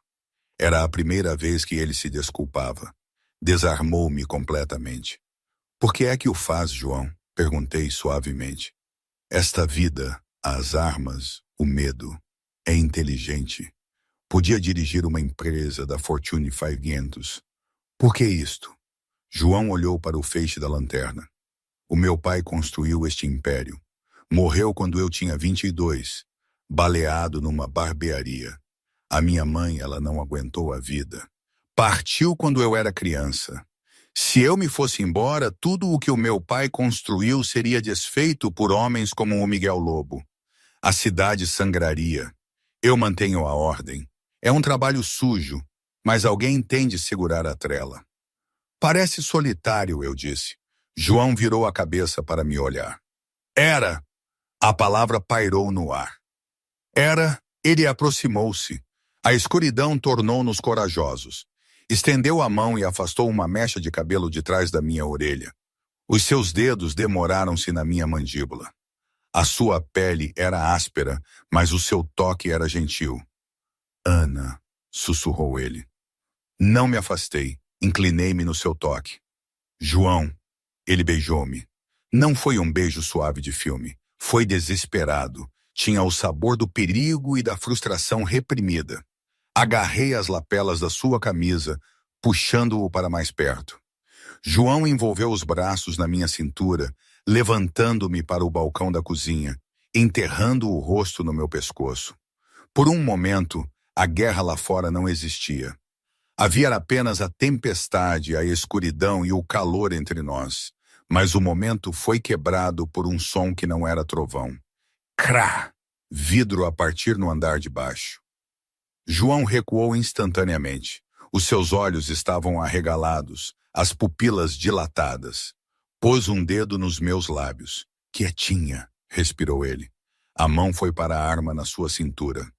Era a primeira vez que ele se desculpava. Desarmou-me completamente. Por que é que o faz, João? Perguntei suavemente. Esta vida, as armas, o medo, é inteligente. Podia dirigir uma empresa da Fortune 500. Por que isto? João olhou para o feixe da lanterna. O meu pai construiu este império. Morreu quando eu tinha 22, baleado numa barbearia. A minha mãe, ela não aguentou a vida. Partiu quando eu era criança. Se eu me fosse embora, tudo o que o meu pai construiu seria desfeito por homens como o Miguel Lobo. A cidade sangraria. Eu mantenho a ordem. É um trabalho sujo, mas alguém tem de segurar a trela. Parece solitário, eu disse. João virou a cabeça para me olhar. Era. A palavra pairou no ar. Era. Ele aproximou-se. A escuridão tornou-nos corajosos. Estendeu a mão e afastou uma mecha de cabelo de trás da minha orelha. Os seus dedos demoraram-se na minha mandíbula. A sua pele era áspera, mas o seu toque era gentil. Ana, sussurrou ele. Não me afastei, inclinei-me no seu toque. João, ele beijou-me. Não foi um beijo suave de filme, foi desesperado. Tinha o sabor do perigo e da frustração reprimida. Agarrei as lapelas da sua camisa, puxando-o para mais perto. João envolveu os braços na minha cintura, levantando-me para o balcão da cozinha, enterrando o rosto no meu pescoço. Por um momento, a guerra lá fora não existia. Havia apenas a tempestade, a escuridão e o calor entre nós. Mas o momento foi quebrado por um som que não era trovão. Crá! Vidro a partir no andar de baixo. João recuou instantaneamente. Os seus olhos estavam arregalados, as pupilas dilatadas. Pôs um dedo nos meus lábios. Quietinha, respirou ele. A mão foi para a arma na sua cintura.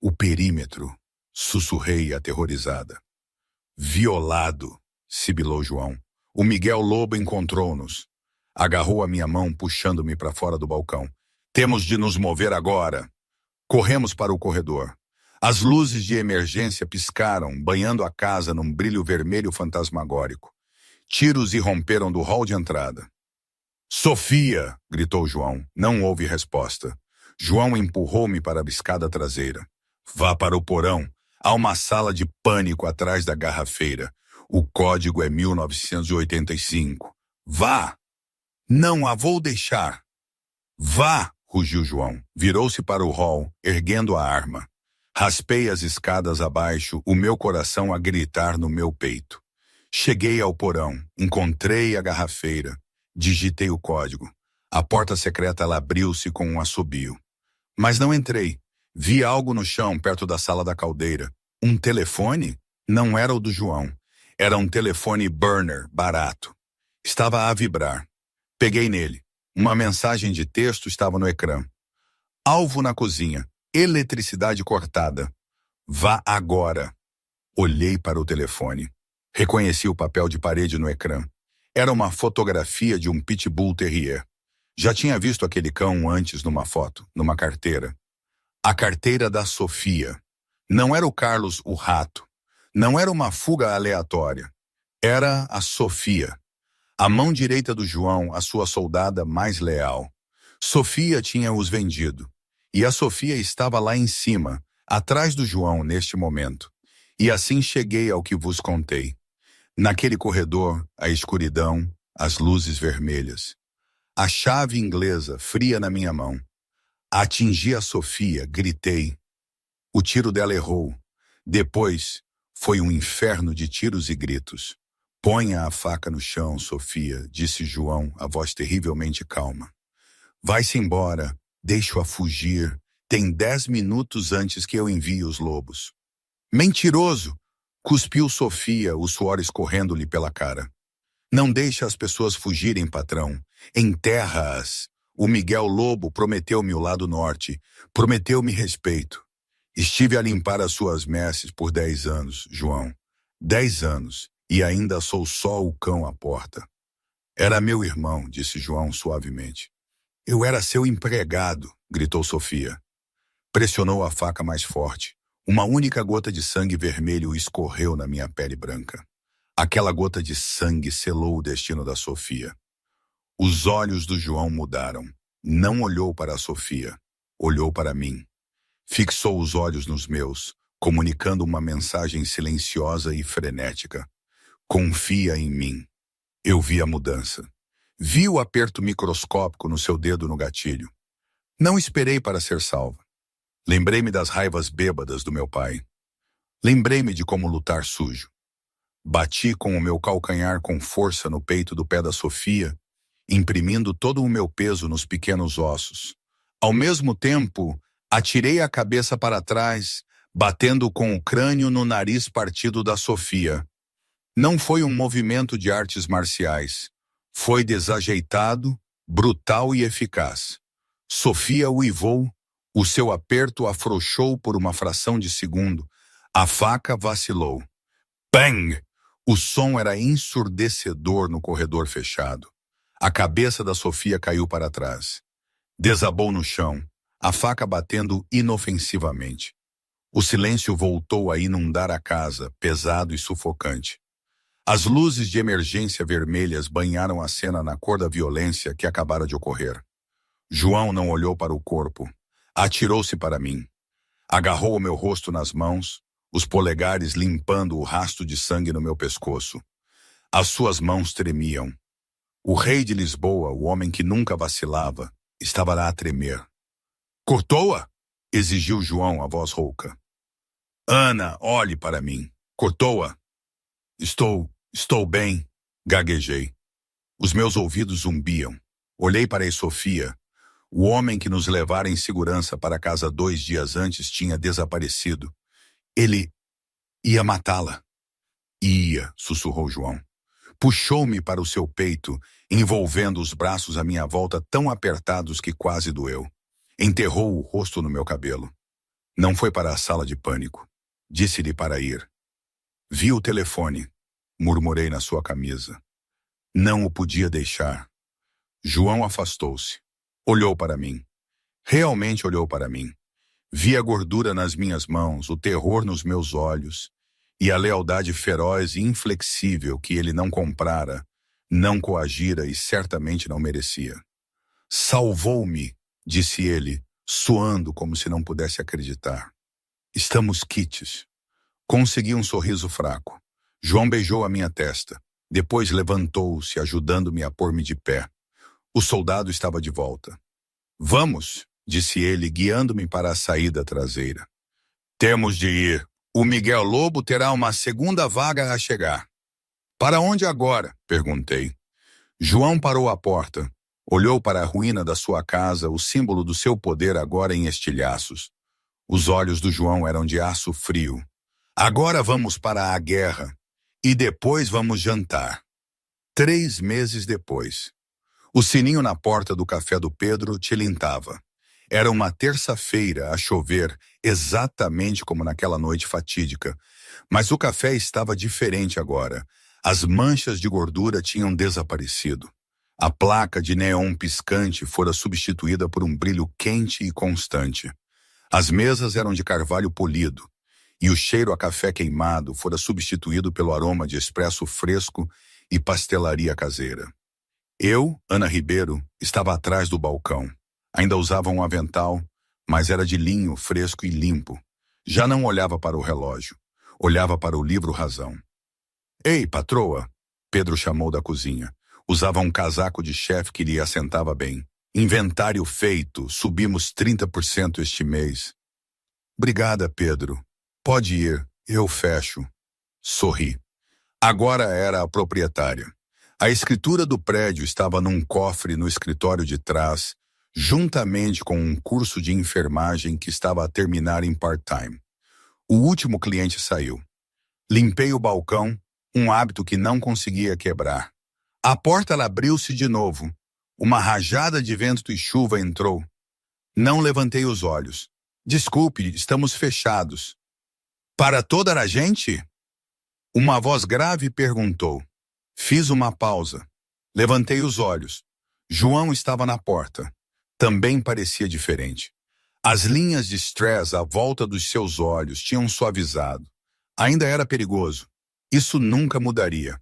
O perímetro, sussurrei aterrorizada. Violado, sibilou João. O Miguel Lobo encontrou-nos. Agarrou a minha mão, puxando-me para fora do balcão. Temos de nos mover agora. Corremos para o corredor. As luzes de emergência piscaram, banhando a casa num brilho vermelho fantasmagórico. Tiros irromperam do hall de entrada. Sofia! Gritou João. Não houve resposta. João empurrou-me para a escada traseira. Vá para o porão. Há uma sala de pânico atrás da garrafeira. O código é 1985. Vá! Não a vou deixar. Vá! Rugiu João. Virou-se para o hall, erguendo a arma. Raspei as escadas abaixo, o meu coração a gritar no meu peito. Cheguei ao porão, encontrei a garrafeira. Digitei o código. A porta secreta abriu-se com um assobio. Mas não entrei. Vi algo no chão, perto da sala da caldeira. Um telefone? Não era o do João. Era um telefone burner, barato. Estava a vibrar. Peguei nele. Uma mensagem de texto estava no ecrã. Alvo na cozinha. Eletricidade cortada. Vá agora. Olhei para o telefone. Reconheci o papel de parede no ecrã. Era uma fotografia de um pitbull terrier. Já tinha visto aquele cão antes numa foto, numa carteira. A carteira da Sofia. Não era o Carlos o rato. Não era uma fuga aleatória. Era a Sofia. A mão direita do João, a sua soldada mais leal. Sofia tinha os vendido. E a Sofia estava lá em cima, atrás do João neste momento. E assim cheguei ao que vos contei. Naquele corredor, a escuridão, as luzes vermelhas. A chave inglesa, fria na minha mão. Atingi a Sofia, gritei. O tiro dela errou. Depois, foi um inferno de tiros e gritos. Ponha a faca no chão, Sofia, disse João, a voz terrivelmente calma. Vai-se embora, deixo-a fugir. Tem 10 minutos antes que eu envie os lobos. Mentiroso! Cuspiu Sofia, o suor escorrendo-lhe pela cara. Não deixe as pessoas fugirem, patrão. Enterra-as. O Miguel Lobo prometeu-me o lado norte. Prometeu-me respeito. Estive a limpar as suas messes por 10 anos, João. 10 anos. E ainda sou só o cão à porta. Era meu irmão, disse João suavemente. Eu era seu empregado, gritou Sofia. Pressionou a faca mais forte. Uma única gota de sangue vermelho escorreu na minha pele branca. Aquela gota de sangue selou o destino da Sofia. Os olhos do João mudaram. Não olhou para a Sofia. Olhou para mim. Fixou os olhos nos meus, comunicando uma mensagem silenciosa e frenética. Confia em mim. Eu vi a mudança. Vi o aperto microscópico no seu dedo no gatilho. Não esperei para ser salva. Lembrei-me das raivas bêbadas do meu pai. Lembrei-me de como lutar sujo. Bati com o meu calcanhar com força no peito do pé da Sofia, imprimindo todo o meu peso nos pequenos ossos. Ao mesmo tempo, atirei a cabeça para trás, batendo com o crânio no nariz partido da Sofia. Não foi um movimento de artes marciais. Foi desajeitado, brutal e eficaz. Sofia uivou, o seu aperto afrouxou por uma fração de segundo. A faca vacilou. Bang! O som era ensurdecedor no corredor fechado. A cabeça da Sofia caiu para trás. Desabou no chão, a faca batendo inofensivamente. O silêncio voltou a inundar a casa, pesado e sufocante. As luzes de emergência vermelhas banharam a cena na cor da violência que acabara de ocorrer. João não olhou para o corpo. Atirou-se para mim. Agarrou o meu rosto nas mãos, os polegares limpando o rastro de sangue no meu pescoço. As suas mãos tremiam. O rei de Lisboa, o homem que nunca vacilava, estava lá a tremer. Cortou-a? Exigiu João, a voz rouca. Ana, olhe para mim. Cortou-a? Estou bem, gaguejei. Os meus ouvidos zumbiam. Olhei para a Sofia. O homem que nos levara em segurança para casa 2 dias antes tinha desaparecido. Ele ia matá-la. Ia, sussurrou João. Puxou-me para o seu peito, envolvendo os braços à minha volta tão apertados que quase doeu. Enterrou o rosto no meu cabelo. Não foi para a sala de pânico. Disse-lhe para ir. Vi o telefone, murmurei na sua camisa. Não o podia deixar. João afastou-se. Olhou para mim. Realmente olhou para mim. Vi a gordura nas minhas mãos, o terror nos meus olhos e a lealdade feroz e inflexível que ele não comprara, não coagira e certamente não merecia. Salvou-me, disse ele, suando como se não pudesse acreditar. Estamos quites. Consegui um sorriso fraco. João beijou a minha testa. Depois levantou-se, ajudando-me a pôr-me de pé. O soldado estava de volta. Vamos, disse ele, guiando-me para a saída traseira. Temos de ir. O Miguel Lobo terá uma segunda vaga a chegar. Para onde agora? Perguntei. João parou à porta. Olhou para a ruína da sua casa, o símbolo do seu poder agora em estilhaços. Os olhos do João eram de aço frio. Agora vamos para a guerra. E depois vamos jantar. 3 meses depois. O sininho na porta do café do Pedro tilintava. Era uma terça-feira a chover, exatamente como naquela noite fatídica. Mas o café estava diferente agora. As manchas de gordura tinham desaparecido. A placa de neon piscante fora substituída por um brilho quente e constante. As mesas eram de carvalho polido, e o cheiro a café queimado fora substituído pelo aroma de expresso fresco e pastelaria caseira. Eu, Ana Ribeiro, estava atrás do balcão. Ainda usava um avental, mas era de linho fresco e limpo. Já não olhava para o relógio. Olhava para o livro Razão. Ei, patroa, Pedro chamou da cozinha. Usava um casaco de chefe que lhe assentava bem. Inventário feito, subimos 30% este mês. Obrigada, Pedro. Pode ir, eu fecho. Sorri. Agora era a proprietária. A escritura do prédio estava num cofre no escritório de trás, juntamente com um curso de enfermagem que estava a terminar em part-time. O último cliente saiu. Limpei o balcão, um hábito que não conseguia quebrar. A porta abriu-se de novo. Uma rajada de vento e chuva entrou. Não levantei os olhos. Desculpe, estamos fechados. Para toda a gente? Uma voz grave perguntou. Fiz uma pausa. Levantei os olhos. João estava na porta. Também parecia diferente. As linhas de estresse à volta dos seus olhos tinham suavizado. Ainda era perigoso. Isso nunca mudaria.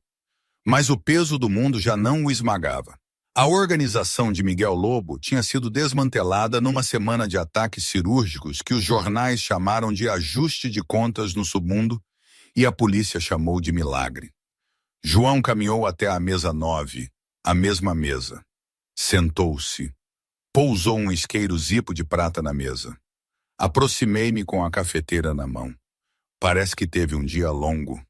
Mas o peso do mundo já não o esmagava. A organização de Miguel Lobo tinha sido desmantelada numa semana de ataques cirúrgicos que os jornais chamaram de ajuste de contas no submundo e a polícia chamou de milagre. João caminhou até a mesa 9, a mesma mesa. Sentou-se. Pousou um isqueiro zipo de prata na mesa. Aproximei-me com a cafeteira na mão. Parece que teve um dia longo.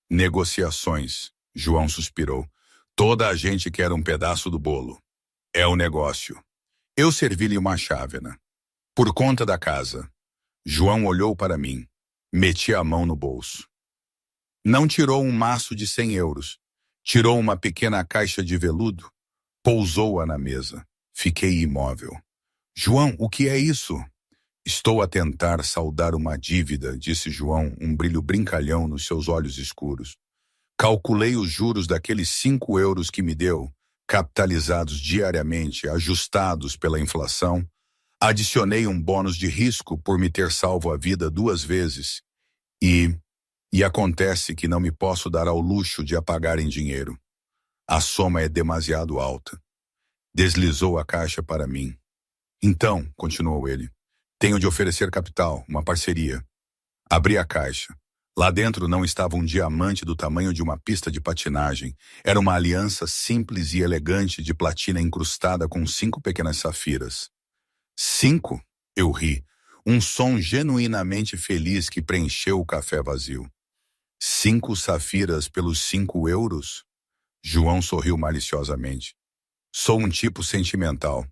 Negociações, João suspirou. Toda a gente quer um pedaço do bolo. É o negócio. Eu servi-lhe uma chávena. Por conta da casa. João olhou para mim. Meti a mão no bolso. Não tirou um maço de 100 euros. Tirou uma pequena caixa de veludo. Pousou-a na mesa. Fiquei imóvel. João, o que é isso? Estou a tentar saldar uma dívida, disse João, um brilho brincalhão nos seus olhos escuros. Calculei os juros daqueles 5 euros que me deu, capitalizados diariamente, ajustados pela inflação. Adicionei um bônus de risco por me ter salvo a vida 2 vezes. E acontece que não me posso dar ao luxo de a pagar em dinheiro. A soma é demasiado alta. Deslizou a caixa para mim. Então, continuou ele, tenho de oferecer capital, uma parceria. Abri a caixa. Lá dentro não estava um diamante do tamanho de uma pista de patinagem. Era uma aliança simples e elegante de platina incrustada com 5 pequenas safiras. 5? Eu ri. Um som genuinamente feliz que preencheu o café vazio. 5 safiras pelos 5 euros? João sorriu maliciosamente. Sou um tipo sentimental.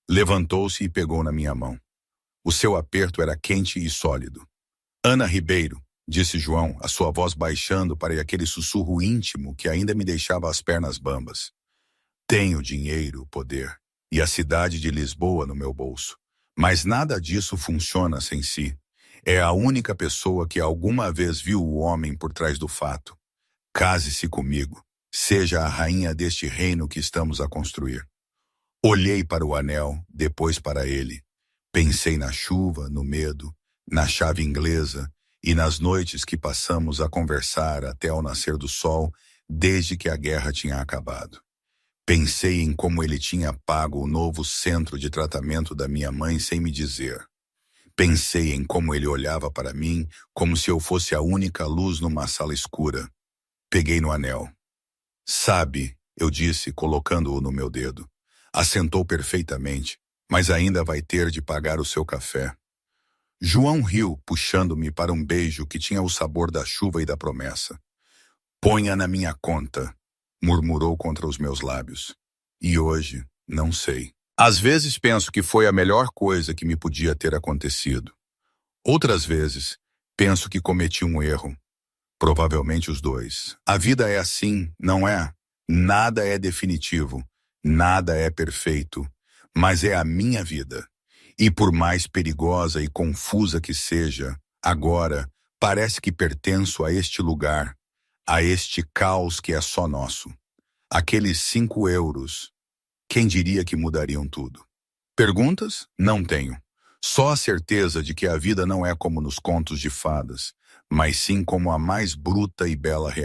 Levantou-se e pegou na minha mão. O seu aperto era quente e sólido. Ana Ribeiro, disse João, a sua voz baixando para aquele sussurro íntimo que ainda me deixava as pernas bambas. Tenho dinheiro, poder, e a cidade de Lisboa no meu bolso. Mas nada disso funciona sem si. É a única pessoa que alguma vez viu o homem por trás do fato. Case-se comigo. Seja a rainha deste reino que estamos a construir. Olhei para o anel, depois para ele. Pensei na chuva, no medo, na chave inglesa e nas noites que passamos a conversar até ao nascer do sol, desde que a guerra tinha acabado. Pensei em como ele tinha pago o novo centro de tratamento da minha mãe sem me dizer. Pensei em como ele olhava para mim como se eu fosse a única luz numa sala escura. Peguei no anel. Sabe, eu disse, colocando-o no meu dedo. Assentou perfeitamente, mas ainda vai ter de pagar o seu café. João riu, puxando-me para um beijo que tinha o sabor da chuva e da promessa. Ponha na minha conta, murmurou contra os meus lábios. E hoje, não sei. Às vezes penso que foi a melhor coisa que me podia ter acontecido. Outras vezes, penso que cometi um erro. Provavelmente os dois. A vida é assim, não é? Nada é definitivo, nada é perfeito, mas é a minha vida. E por mais perigosa e confusa que seja, agora parece que pertenço a este lugar, a este caos que é só nosso. Aqueles 5 euros, quem diria que mudariam tudo? Perguntas? Não tenho. Só a certeza de que a vida não é como nos contos de fadas, mas sim como a mais bruta e bela realidade.